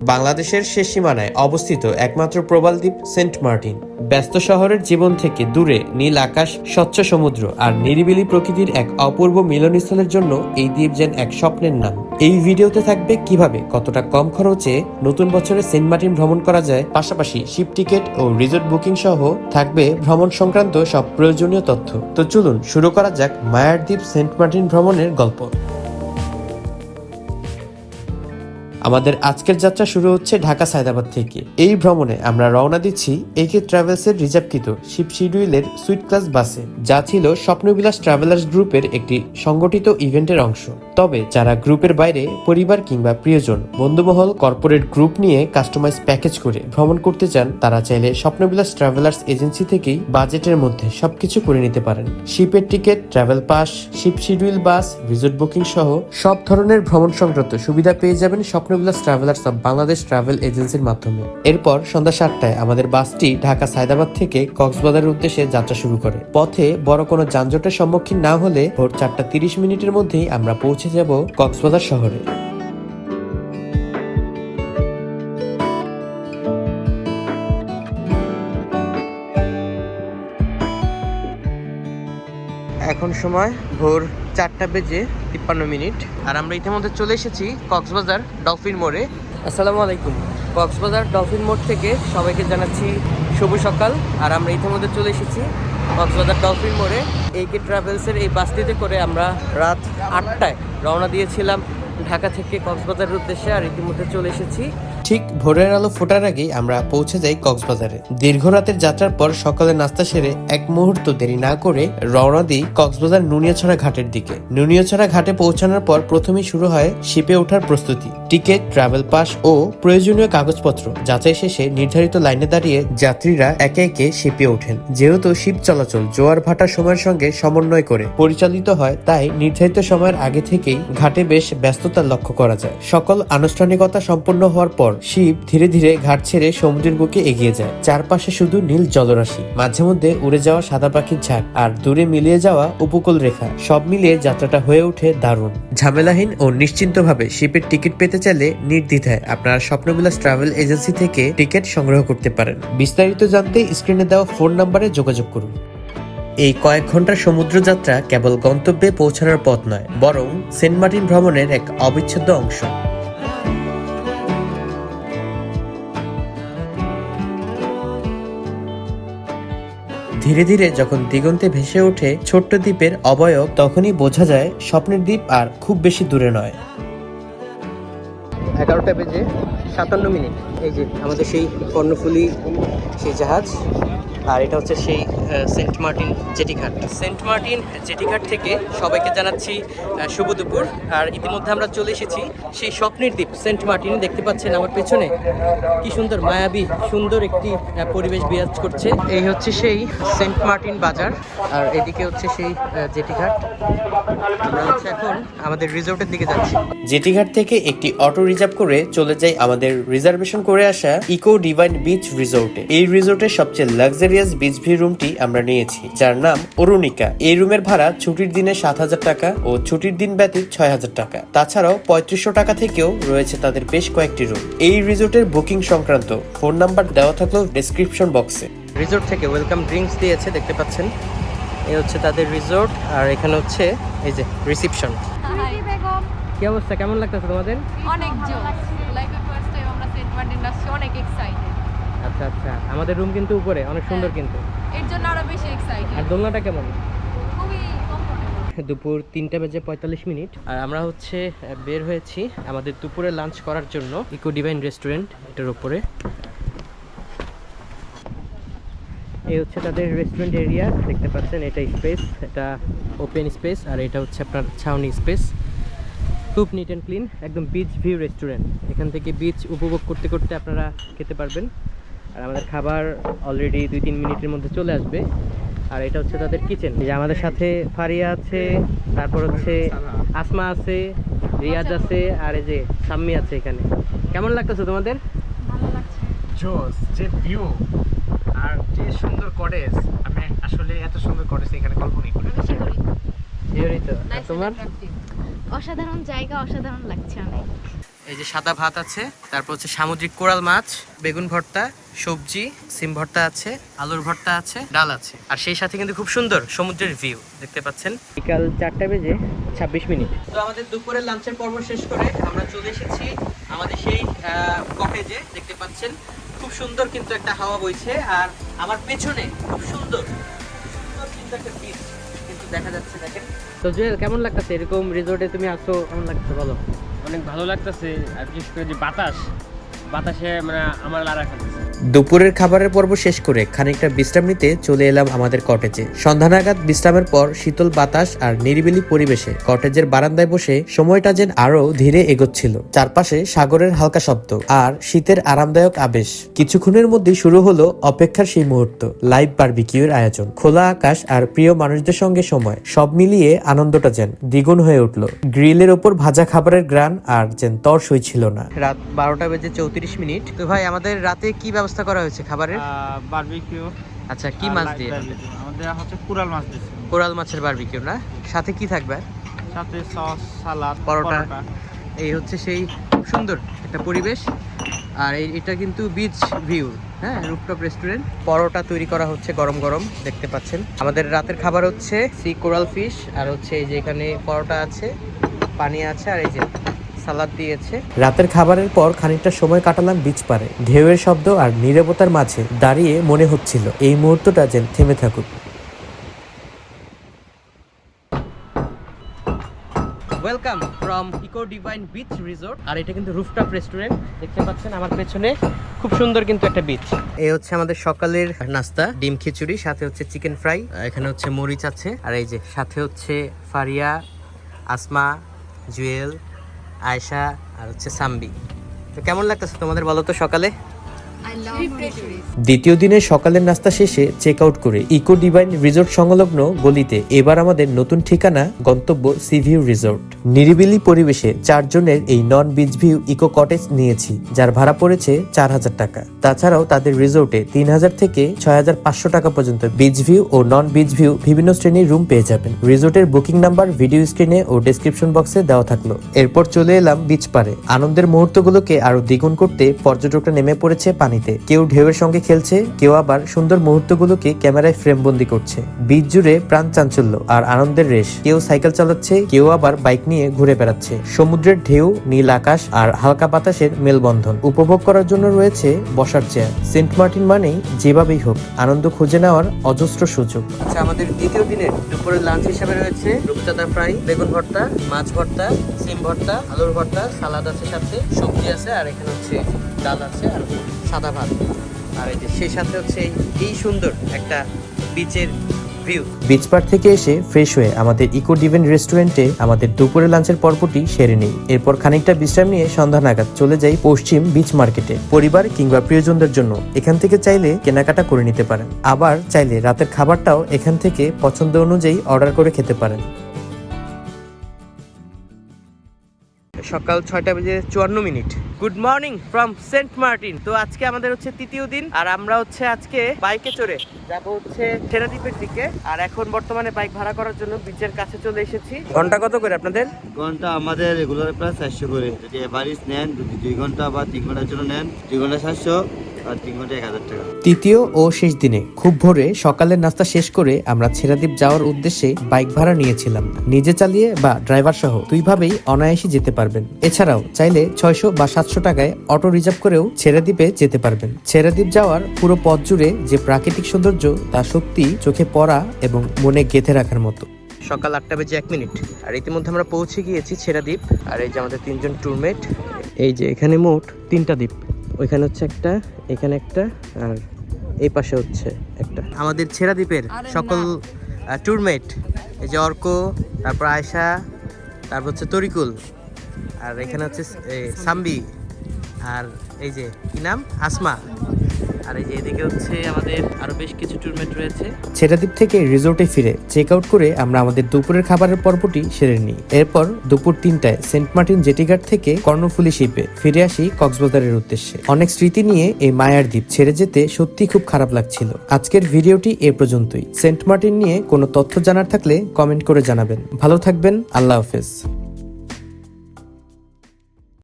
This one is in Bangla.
বাংলাদেশের শেষ সীমানায় অবস্থিত একমাত্র প্রবাল দ্বীপ সেন্ট মার্টিন। ব্যস্ত শহরের জীবন থেকে দূরে নীল আকাশ, স্বচ্ছ সমুদ্র আর নিরিবিলি প্রকৃতির এক অপূর্ব মিলনস্থলের জন্য এই দ্বীপ যেন এক স্বপ্নের নাম। এই ভিডিওতে থাকবে কিভাবে কতটা কম খরচে নতুন বছরে সেন্ট মার্টিন ভ্রমণ করা যায়, পাশাপাশি শিপ টিকিট ও রিসোর্ট বুকিং সহ থাকবে ভ্রমণ সংক্রান্ত সব প্রয়োজনীয় তথ্য। তো চলুন শুরু করা যাক মায়ার দ্বীপ সেন্ট মার্টিন ভ্রমণের গল্প। আমাদের আজকের যাত্রা শুরু হচ্ছে ঢাকা সায়দাবাদ থেকে। এই ভ্রমণে আমরা রওনা দিচ্ছি একে ট্রাভেলসের রিজার্ভকৃত শিপ শিডিউলের সুইট ক্লাস বাসে, যা ছিল স্বপ্নবিলাস ট্রাভেলার্স গ্রুপের একটি সংগঠিত ইভেন্টের অংশ। তবে যারা গ্রুপের বাইরে পরিবার কিংবা প্রিয়জন, বন্ধুমহল, কর্পোরেট গ্রুপ নিয়ে কাস্টমাইজ প্যাকেজ করে ভ্রমণ করতে চান, তারা চাইলে স্বপ্নবিলাস ট্রাভেলার্স এজেন্সি থেকেই বাজেটের মধ্যে সবকিছু করে নিতে পারেন। শিপের ticket, travel pass, ship schedule bus, resort booking সহ সব ধরনের ভ্রমণ সংক্রান্ত সুবিধা পেয়ে যাবেন Swapnobilash travellers of Bangladesh travel এজেন্সির মাধ্যমে। এরপর সন্ধ্যা 7টায় আমাদের বাসটি ঢাকা সায়দাবাদ থেকে কক্সবাজারের উদ্দেশ্যে যাত্রা শুরু করে। পথে বড় কোনো যানজটের সম্মুখীন না হলে ভোর 4:30 মধ্যেই আমরা পৌঁছে যাব কক্সবাজার শহরে। এখন সময় ভোর 4:53 আর আমরা ইতিমধ্যে চলে এসেছি কক্সবাজার ডলফিন মোড়ে। আসসালামু আলাইকুম। কক্সবাজার ডলফিন মোড় থেকে সবাইকে জানাচ্ছি শুভ সকাল। আর আমরা ইতিমধ্যে চলে এসেছি কক্সবাজার ডলফিন মোড়ে। একে ট্রাভেলসের এই বাসটিতে করে আমরা রাত 8টায় রওনা দিয়েছিলাম ঢাকা থেকে কক্সবাজারের উদ্দেশ্যে, আর ইতিমধ্যে চলে এসেছি। ঠিক ভোরের আলো ফোটার আগেই আমরা পৌঁছে যাই কক্সবাজারে। দীর্ঘ রাতের যাত্রার পর সকালে নাস্তা সেরে এক মুহূর্ত দেরি না করে রওনা দিই কক্সবাজার নুনিয়াছড়া ঘাটের দিকে। নুনিয়াছড়া ঘাটে পৌঁছানোর পর প্রথমেই শুরু হয় শিপে ওঠার প্রস্তুতি। টিকিট, ট্রাভেল পাস ও প্রয়োজনীয় কাগজপত্র যাচাই শেষে নির্ধারিত লাইনে দাঁড়িয়ে যাত্রীরা একে একে শিপে ওঠেন। যেহেতু শিপ চলাচল জোয়ার ভাটার সময়ের সঙ্গে সমন্বয় করে পরিচালিত হয়, তাই নির্ধারিত সময়ের আগে থেকেই ঘাটে বেশ ব্যস্ততা লক্ষ্য করা যায়। সকল আনুষ্ঠানিকতা সম্পন্ন হওয়ার পর শিপ ধীরে ধীরে ঘাট ছেড়ে সমুদ্রের বুকে এগিয়ে যায়। চারপাশে শুধু নীল জলরাশি, মাঝে মধ্যে উড়ে যাওয়া সাদা পাখির ঝাঁক আর দূরে মিলিয়ে যাওয়া উপকূল রেখা, সব মিলিয়ে যাত্রাটা হয়ে ওঠে দারুণ। ঝামেলাহীন ও নিশ্চিন্তভাবে শিপের টিকিট পেতে চাইলে নির্দ্বিধায় আপনারা স্বপ্নবিলাস ট্রাভেল এজেন্সি থেকে টিকিট সংগ্রহ করতে পারেন। বিস্তারিত জানতে স্ক্রিনে দেওয়া ফোন নাম্বারে যোগাযোগ করুন। এই কয়েক ঘন্টার সমুদ্র যাত্রা কেবল গন্তব্যে পৌঁছানোর পথ নয়, বরং সেন্ট মার্টিন ভ্রমণের এক অবিচ্ছেদ্য অংশ। ধীরে ধীরে যখন দিগন্তে ভেসে ওঠে ছোট্ট দ্বীপের অবয়ব, তখনই বোঝা যায় স্বপ্নের দ্বীপ আর খুব বেশি দূরে নয়। 11:57। এই যে আমাদের সেই কর্ণফুলী সেই জাহাজ, আর এটা হচ্ছে সেই সেন্ট মার্টিন জেটিঘাট। সেন্ট মার্টিন জেটিঘাট থেকে সবাইকে জানাচ্ছি শুভ দুপুর। আর ইতিমধ্যে আমরা চলে এসেছি সেই স্বপ্নের দ্বীপ সেন্ট মার্টিন। দেখতে পাচ্ছেন আমার পেছনে কি সুন্দর মায়াবী সুন্দর একটি পরিবেশ বিরাজ করছে। এই হচ্ছে সেই সেন্ট মার্টিন বাজার, আর এদিকে হচ্ছে সেই জেটিঘাট। আমরা হচ্ছে এখন আমাদের রিসোর্টের দিকে যাচ্ছি। জেটিঘাট থেকে একটি অটো রিজার্ভ করে চলে যাই আমাদের রিজার্ভেশন করে আসা ইকো ডিভাইন বিচ রিসোর্টে। এই রিসোর্টের সবচেয়ে লাক্সারিয়াস বিচ ভিউ রুমটি আমরা নিয়েছি, যার নাম অরুণিকা। এই রুমের ভাড়া ছুটির দিনে 7,000 টাকা ও ছুটির দিন ব্যতীত 6,000 টাকা। তাছাড়াও 3500 টাকা থেকেও রয়েছে তাদের বেশ কয়েকটি রুম। এই রিসোর্টের বুকিং সংক্রান্ত ফোন নাম্বার দেওয়া থাকলো ডেসক্রিপশন বক্সে। রিসোর্ট থেকে ওয়েলকাম ড্রিঙ্কস দিয়েছে, দেখতে পাচ্ছেন। এই হচ্ছে তাদের রিসোর্ট, আর এখানে হচ্ছে এই যে রিসেপশন। কি অবস্থা, কেমন লাগতেছে তোমাদের? অনেক জোস, লাইক ফার্স্ট টাইম আমরা সেন্ট মার্টিন আসছি, অনেক এক্সাইটেড। আচ্ছা আচ্ছা, আমাদের রুম কিন্তু উপরে অনেক সুন্দর, কিন্তু এর জন্য আরো বেশি এক্সাইটেড। আর দোলনাটা কেমন? খুবই কমফোর্টেবল। দুপুর 3:45, আর আমরা হচ্ছে বের হয়েছি আমাদের দুপুরে লাঞ্চ করার জন্য ইকো ডিভাইন রেস্টুরেন্ট, এটার উপরে। এই হচ্ছে তাদের রেস্টুরেন্ট এরিয়া, দেখতে পাচ্ছেন। এটা স্পেস, এটা ওপেন স্পেস, আর এটা হচ্ছে আপনার ছাউনি স্পেস। খুব নিট অ্যান্ড ক্লিন, একদম বিচ ভিউ রেস্টুরেন্ট। এখান থেকে বিচ উপভোগ করতে করতে আপনারা খেতে পারবেন। আর আমাদের খাবার অলরেডি 2-3 মিনিটের মধ্যে চলে আসবে। আর এটা হচ্ছে তাদের কিচেন। যে আমাদের সাথে ফারিয়া আছে, তারপর হচ্ছে আসমা আছে, রিয়াজ আছে, আর এই যে সাম্মি আছে এখানে। কেমন লাগতেছে তোমাদের? ভালো লাগছে। জোস, যে ভিউ আর যে সুন্দর কটেজ, আমি আসলে এত সুন্দর কটেজ এখানে কল্পনাই করি। এই তো। আর তোমার? অসাধারণ জায়গা, অসাধারণ লাগছে অনেক। এই যে সাদা ভাত আছে, তারপর হচ্ছে সামুদ্রিক কোরাল মাছ, বেগুন ভর্তা, সবজি, সিম ভর্তা আছে, আলুর ভর্তা আছে, ডাল আছে, আর সেই সাথে কিন্তু খুব সুন্দর সমুদ্রের ভিউ দেখতে পাচ্ছেন। বিকাল 4:26। তো আমাদের দুপুরের লাঞ্চের পর্ব শেষ করে আমরা চলে এসেছি আমাদের সেই কটেজে। দেখতে পাচ্ছেন খুব সুন্দর কিন্তু একটা হাওয়া বইছে, আর আমার পেছনে খুব সুন্দর কিন্তু একটা বিচ কিন্তু দেখা যাচ্ছে। দেখেন তো জুয়েল, কেমন লাগতেছে এরকম রিসোর্টে তুমি আসো, কেমন লাগছে বলো? অনেক ভালো লাগতেছে, আর বিশেষ করে যে বাতাসে মানে আমার লারা খাচ্ছে। দুপুরের খাবারের পর্ব শেষ করে খানিকটা বিশ্রাম নিতে চলে এলাম আমাদের কটেজে। সন্ধ্যা নাগাদ বিশ্রামের পর শীতল বাতাস আর নিরিবিলি পরিবেশে কটেজের বারান্দায় বসে সময়টা যেন আরো ধীরে এগোচ্ছিল। চারপাশে সাগরের হালকা শব্দ আর শীতের আরামদায়ক আবেশ। কিছুক্ষণের মধ্যেই শুরু হলো অপেক্ষার সেই মুহূর্ত, লাইভ বারবিকিউর আয়োজন। খোলা আকাশ আর প্রিয় মানুষদের সঙ্গে সময়, সব মিলিয়ে আনন্দটা যেন দ্বিগুণ হয়ে উঠল। গ্রিলের ওপর ভাজা খাবারের গ্রান আর যেন তর সই ছিল না। রাত 12:34। তো ভাই, আমাদের রাতে কি ব্যবস্থা করা হয়েছে খাবারের? বারবিকিউ। আচ্ছা, কি মাছ দিয়ে? আমাদের হচ্ছে কোরাল মাছ দিয়েছে। কোরাল মাছের বারবিকিউ না? সাথে কি থাকবে? সাথে সস, সালাদ, পরোটা। এই হচ্ছে সেই সুন্দর একটা পরিবেশ। আর এটা কিন্তু বিচ ভিউ, হ্যাঁ, রুফটপ রেস্টুরেন্ট। পরোটা তৈরি করা হচ্ছে গরম গরম, দেখতে পাচ্ছেন। আমাদের রাতের খাবার হচ্ছে সি কোরাল ফিশ, আর হচ্ছে এই যে এখানে পরোটা আছে, পানি আছে, আর এই যে সালাদ দিয়েছে। রাতের খাবারের পর খানিকটা সময় কাটালাম বিচ পারে। ঢেউয়ের শব্দ আর নীরবতার মাঝে দাঁড়িয়ে মনে হচ্ছিল এই মুহূর্তটা যেন থেমে থাকুক। Welcome from eco divine beach resort. আর এটা কিন্তু রুফটপ রেস্টুরেন্ট, দেখতে পাচ্ছেন আমার পেছনে। খুব সুন্দর কিন্তু একটা বিচ। এই হচ্ছে আমাদের সকালের নাস্তা, ডিম খিচুড়ি, সাথে হচ্ছে চিকেন ফ্রাই, এখানে হচ্ছে মরিচ আছে, আর এই যে সাথে হচ্ছে ফারিয়া, আসমা, জুয়েল, আয়শা, আর হচ্ছে সাম্বি। তো কেমন লাগতেছে তোমাদের বলো তো সকালে? দ্বিতীয় দিনের সকালের নাস্তা শেষে চেক আউট করে ইকো ডিভাইন রিসোর্ট সংলগ্ন গলিতে এবার আমাদের নতুন ঠিকানা, গন্তব্য সি ভিউ রিসোর্ট। নিরিবিলি পরিবেশে 4 জনের এই নন বিচ ভিউ ইকো কটেজ নিয়েছি, যার ভাড়া পড়েছে 4000 টাকা। তাছাড়াও তাদের রিসোর্টে 3000 থেকে 6500 টাকা পর্যন্ত বিচ ভিউ ও নন বিচ ভিউ বিভিন্ন শ্রেণীর রুম পেয়ে যাবেন। রিসোর্টের বুকিং নাম্বার ভিডিও স্ক্রিনে ও ডেসক্রিপশন বক্সে দেওয়া থাকলো। এরপর চলে এলাম বিচ পারে। আনন্দের মুহূর্তগুলোকে আরো দ্বিগুণ করতে পর্যটকরা নেমে পড়েছে পানিতে। কেউ ঢেউয়ের সঙ্গে খেলছে, কেউ আবার সুন্দর মুহূর্তগুলোকে ক্যামেরায় ফ্রেমবন্দি করছে। বিচ জুড়ে প্রাণ চাঞ্চল্য আর আনন্দের রেশ। কেউ সাইকেল চালাচ্ছে, কেউ আবার বাইক নিয়ে ঘুরে বেড়াচ্ছে। সমুদ্রের ঢেউ, নীল আকাশ আর হালকা বাতাসের মেলবন্ধন উপভোগ করার জন্য রয়েছে বসার চেয়ার। সেন্ট মার্টিন মানেই যেভাবেই হোক আনন্দ খুঁজে নেওয়ার অজস্র সুযোগ। আচ্ছা, আমাদের দ্বিতীয় দিনের দুপুরের লাঞ্চ হিসেবে রয়েছে রূপচাঁদা ফ্রাই, বেগুন ভর্তা, মাছ ভর্তা, সিম ভর্তা, আলুর ভর্তা, সালাদ আছে, সাথে সবজি আছে, আর এখানে হচ্ছে ডাল আছে, আর সাদা ভাত, আর এই যে সেই সাথে হচ্ছে এই সুন্দর একটা বিচের ভিউ। বিচ পার থেকে এসে ফ্রেশ হয়ে আমাদের ইকো ডিভাইন রেস্টুরেন্টে আমাদের দুপুরের লাঞ্চের পর্বটি সেরে নেই। এরপর খানিকটা বিশ্রাম নিয়ে সন্ধ্যা নাগাদ চলে যাই পশ্চিম বিচ মার্কেটে। পরিবার কিংবা প্রিয়জনদের জন্য এখান থেকে চাইলে কেনাকাটা করে নিতে পারেন, আবার চাইলে রাতের খাবারটাও এখান থেকে পছন্দ অনুযায়ী অর্ডার করে খেতে পারেন। সকাল 6:54। Good morning from Saint Martin. তো আজকে আমাদের হচ্ছে তৃতীয় দিন, আর আমরা হচ্ছে আজকে বাইকে চড়ে যাব হচ্ছে ছেড়াদ্বীপের দিকে। আর এখন বর্তমানে বাইক ভাড়া করার জন্য বিচের কাছে চলে এসেছি। ঘন্টা কত করে আপনাদের? ঘন্টা আমাদের রেগুলার প্রায় 400 করে। যদি এভারেজ নেন, যদি 2 ঘন্টা বা 3 ঘন্টার জন্য নেন, 2 ঘন্টা 700 আর 3 ঘন্টা 1000 টাকা। তৃতীয় ও শেষ দিনে খুব ভোরে সকালের নাস্তা শেষ করে আমরা ছেড়াদ্বীপ যাওয়ার উদ্দেশ্যে বাইক ভাড়া নিয়েছিলাম। নিজে চালিয়ে বা ড্রাইভার সহ দুইভাবেই অনায়াসে যেতে পারবেন। এছাড়াও চাইলে 600 বা 700 টাকায় অটো রিজার্ভ করেও ছেড়াদ্বীপে যেতে পারবেন। ছেড়াদ্বীপ যাওয়ার পুরো পথ জুড়ে যে প্রাকৃতিক সৌন্দর্য, তা সত্যি চোখে পড়া এবং মনে গেঁথে রাখার মতো। সকাল 8:01, আর ইতিমধ্যে আমরা পৌঁছে গিয়েছি ছেড়াদ্বীপ। আর এই যে আমাদের 3 জন ট্যুরমেট। এই যে এখানে মোট 3টা দ্বীপ, ওইখানে হচ্ছে একটা, এখানে একটা, আর এই পাশে হচ্ছে একটা। আমাদের ছেড়াদ্বীপের সকল ট্যুরমেট, এই যে অর্ক, তারপর আয়শা, তারপর হচ্ছে তরিকুল, আর এখানে হচ্ছে সাম্বি, আর এই যে কি নাম, আসমা, আর এই যে এদিকে হচ্ছে আমাদের আরো বেশ কিছু ট্যুরমেট রয়েছে। ছেড়াদ্বীপ থেকে রিসোর্টে ফিরে চেক আউট করে আমরা আমাদের দুপুরের খাবারের পর্বটি সেরে নিই। এরপর দুপুর 3টায় সেন্ট মার্টিন জেটিঘাট থেকে কর্ণফুলী শিপে ফিরে আসি কক্সবাজারের উদ্দেশ্যে। অনেক স্মৃতি নিয়ে এই মায়ার দ্বীপ ছেড়ে যেতে সত্যি খুব খারাপ লাগছিল। আজকের ভিডিওটি এ পর্যন্তই। সেন্ট মার্টিন নিয়ে কোনো তথ্য জানার থাকলে কমেন্ট করে জানাবেন। ভালো থাকবেন, আল্লাহ হাফেজ।